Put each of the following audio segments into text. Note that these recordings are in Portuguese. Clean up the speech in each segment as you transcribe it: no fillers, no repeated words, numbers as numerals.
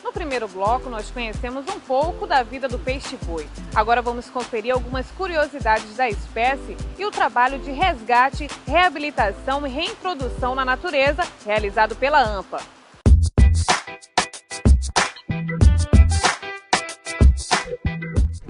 No primeiro bloco, nós conhecemos um pouco da vida do peixe-boi. Agora vamos conferir algumas curiosidades da espécie e o trabalho de resgate, reabilitação e reintrodução na natureza realizado pela AMPA.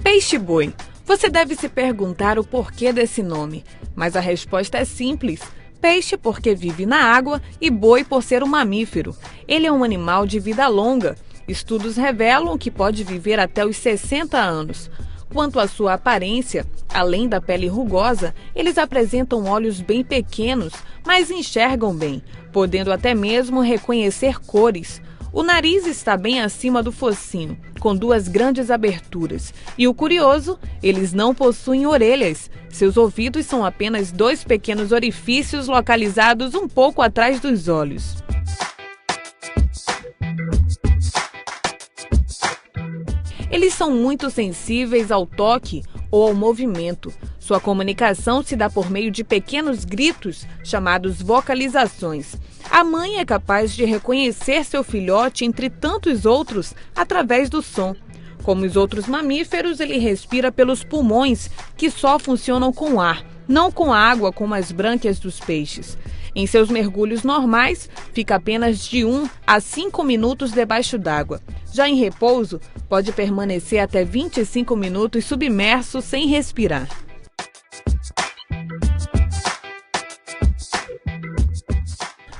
Peixe-boi. Você deve se perguntar o porquê desse nome, mas a resposta é simples. Peixe porque vive na água e boi por ser um mamífero. Ele é um animal de vida longa. Estudos revelam que pode viver até os 60 anos. Quanto à sua aparência, além da pele rugosa, eles apresentam olhos bem pequenos, mas enxergam bem, podendo até mesmo reconhecer cores. O nariz está bem acima do focinho, com 2 grandes aberturas. E o curioso, eles não possuem orelhas. Seus ouvidos são apenas 2 pequenos orifícios localizados um pouco atrás dos olhos. Eles são muito sensíveis ao toque ou ao movimento. Sua comunicação se dá por meio de pequenos gritos, chamados vocalizações. A mãe é capaz de reconhecer seu filhote entre tantos outros através do som. Como os outros mamíferos, ele respira pelos pulmões, que só funcionam com ar, não com água como as brânquias dos peixes. Em seus mergulhos normais, fica apenas de 1 a 5 minutos debaixo d'água. Já em repouso, pode permanecer até 25 minutos submerso sem respirar.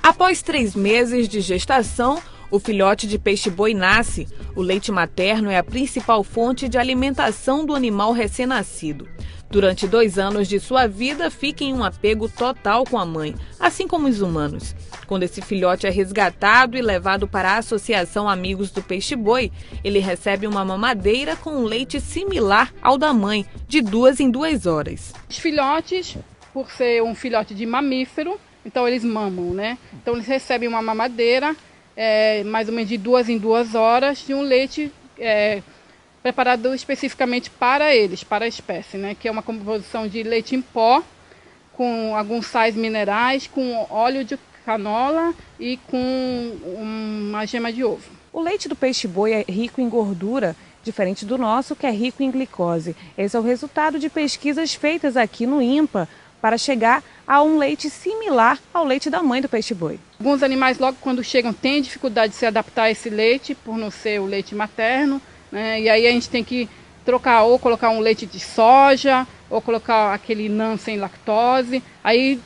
Após 3 meses de gestação, o filhote de peixe-boi nasce. O leite materno é a principal fonte de alimentação do animal recém-nascido. Durante 2 anos de sua vida, fica em um apego total com a mãe, assim como os humanos. Quando esse filhote é resgatado e levado para a Associação Amigos do Peixe-Boi, ele recebe uma mamadeira com um leite similar ao da mãe, de 2 em 2 horas. Os filhotes, por ser um filhote de mamífero, então eles mamam, né? Então eles recebem uma mamadeira, mais ou menos de 2 em 2 horas, de um leite preparado especificamente para eles, para a espécie, né? Que é uma composição de leite em pó, com alguns sais minerais, com óleo de canola e com uma gema de ovo. O leite do peixe-boi é rico em gordura, diferente do nosso, que é rico em glicose. Esse é o resultado de pesquisas feitas aqui no INPA para chegar a um leite similar ao leite da mãe do peixe-boi. Alguns animais, logo quando chegam, têm dificuldade de se adaptar a esse leite, por não ser o leite materno, né? E aí a gente tem que trocar ou colocar um leite de soja, ou colocar aquele NAN sem lactose. Aí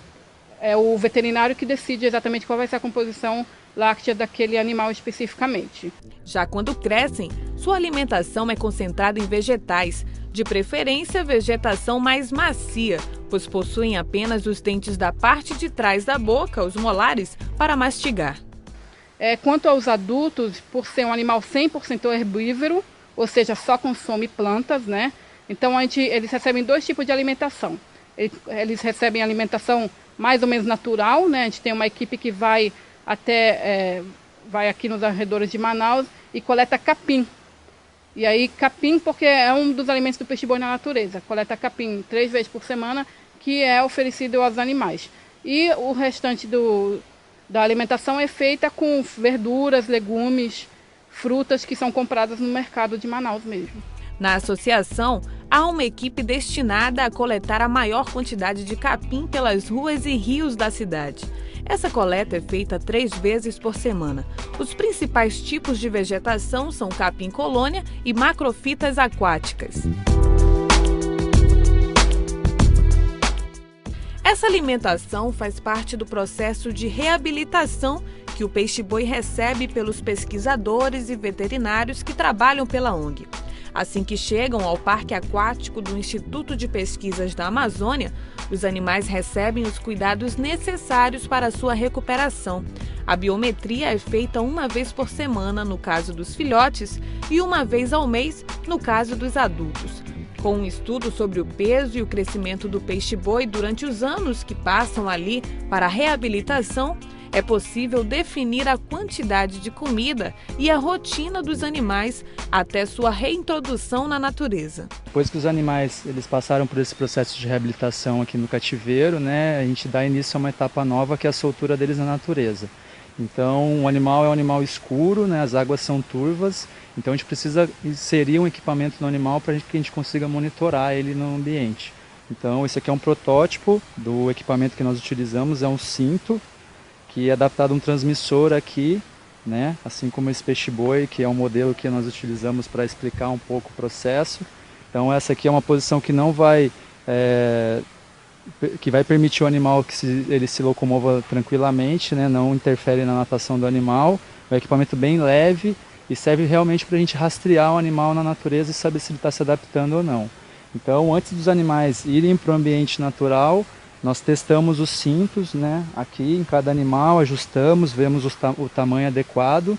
é o veterinário que decide exatamente qual vai ser a composição láctea daquele animal especificamente. Já quando crescem, sua alimentação é concentrada em vegetais, de preferência vegetação mais macia, pois possuem apenas os dentes da parte de trás da boca, os molares, para mastigar. Quanto aos adultos, por ser um animal 100% herbívoro, ou seja, só consome plantas, né? Então eles recebem 2 tipos de alimentação. Eles recebem alimentação mais ou menos natural, né? A gente tem uma equipe que vai aqui nos arredores de Manaus e coleta capim. E aí capim porque é um dos alimentos do peixe-boi na natureza. Coleta capim 3 vezes por semana, que é oferecido aos animais. E o restante da alimentação é feita com verduras, legumes, frutas que são compradas no mercado de Manaus mesmo. Na associação, há uma equipe destinada a coletar a maior quantidade de capim pelas ruas e rios da cidade. Essa coleta é feita 3 vezes por semana. Os principais tipos de vegetação são capim-colônia e macrofitas aquáticas. Essa alimentação faz parte do processo de reabilitação que o peixe-boi recebe pelos pesquisadores e veterinários que trabalham pela ONG. Assim que chegam ao Parque Aquático do Instituto de Pesquisas da Amazônia, os animais recebem os cuidados necessários para a sua recuperação. A biometria é feita 1 vez por semana no caso dos filhotes e 1 vez ao mês no caso dos adultos. Com um estudo sobre o peso e o crescimento do peixe-boi durante os anos que passam ali para a reabilitação, é possível definir a quantidade de comida e a rotina dos animais até sua reintrodução na natureza. Depois que os animais eles passaram por esse processo de reabilitação aqui no cativeiro, né, a gente dá início a uma etapa nova que é a soltura deles na natureza. Então o animal é um animal escuro, né? As águas são turvas, então a gente precisa inserir um equipamento no animal para que a gente consiga monitorar ele no ambiente. Então esse aqui é um protótipo do equipamento que nós utilizamos, é um cinto que é adaptado a um transmissor aqui, né? Assim como esse peixe-boi, que é um modelo que nós utilizamos para explicar um pouco o processo. Então essa aqui é uma posição que não vai, que vai permitir o animal que ele se locomova tranquilamente, né? Não interfere na natação do animal. É um equipamento bem leve e serve realmente para a gente rastrear o animal na natureza e saber se ele está se adaptando ou não. Então antes dos animais irem para o ambiente natural, nós testamos os cintos, né? Aqui em cada animal, ajustamos, vemos o tamanho adequado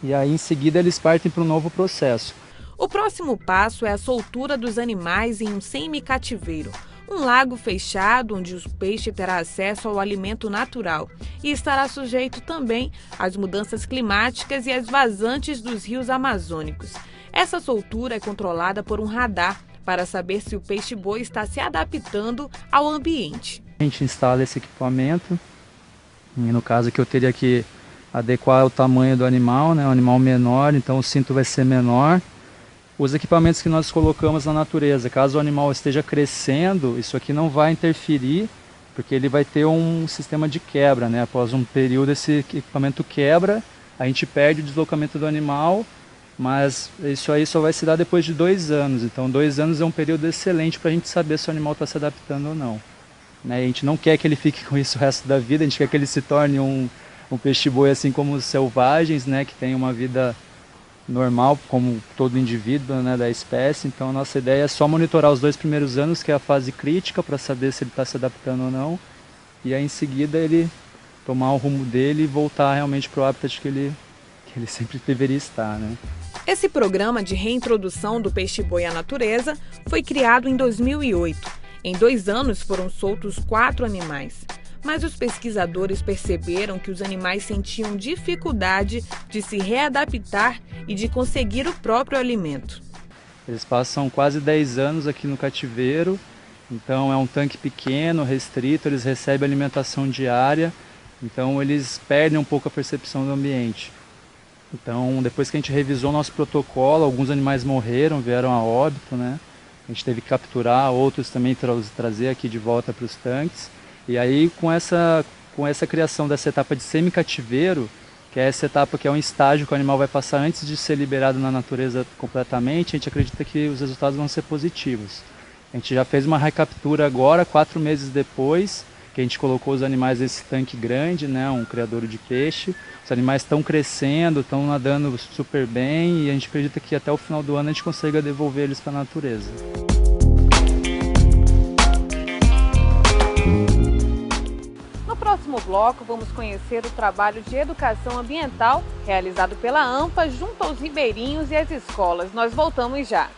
e aí em seguida eles partem para um novo processo. O próximo passo é a soltura dos animais em um semi-cativeiro, um lago fechado onde o peixe terá acesso ao alimento natural e estará sujeito também às mudanças climáticas e às vazantes dos rios amazônicos. Essa soltura é controlada por um radar para saber se o peixe-boi está se adaptando ao ambiente. A gente instala esse equipamento, e no caso aqui eu teria que adequar o tamanho do animal, né? Um animal menor, então o cinto vai ser menor. Os equipamentos que nós colocamos na natureza, caso o animal esteja crescendo, isso aqui não vai interferir, porque ele vai ter um sistema de quebra, né? Após um período esse equipamento quebra, a gente perde o deslocamento do animal, mas isso aí só vai se dar depois de 2 anos. Então 2 anos é um período excelente para a gente saber se o animal está se adaptando ou não. Né? A gente não quer que ele fique com isso o resto da vida, a gente quer que ele se torne um peixe-boi assim como os selvagens, né? Que tem uma vida normal, como todo indivíduo, né, da espécie. Então a nossa ideia é só monitorar os 2 primeiros anos, que é a fase crítica, para saber se ele está se adaptando ou não, e aí em seguida ele tomar o rumo dele e voltar realmente para o hábitat que ele sempre deveria estar, né? Esse programa de reintrodução do peixe-boi à natureza foi criado em 2008. Em 2 anos foram soltos 4 animais. Mas os pesquisadores perceberam que os animais sentiam dificuldade de se readaptar e de conseguir o próprio alimento. Eles passam quase 10 anos aqui no cativeiro, então é um tanque pequeno, restrito, eles recebem alimentação diária, então eles perdem um pouco a percepção do ambiente. Então depois que a gente revisou nosso protocolo, alguns animais morreram, vieram a óbito, né? A gente teve que capturar, outros também trazer aqui de volta para os tanques. E aí com essa criação dessa etapa de semi-cativeiro, que é essa etapa que é um estágio que o animal vai passar antes de ser liberado na natureza completamente, a gente acredita que os resultados vão ser positivos. A gente já fez uma recaptura agora, 4 meses depois, que a gente colocou os animais nesse tanque grande, né, um criadouro de peixe. Os animais estão crescendo, estão nadando super bem e a gente acredita que até o final do ano a gente consiga devolver eles para a natureza. No próximo bloco, vamos conhecer o trabalho de educação ambiental realizado pela AMPA junto aos ribeirinhos e às escolas. Nós voltamos já.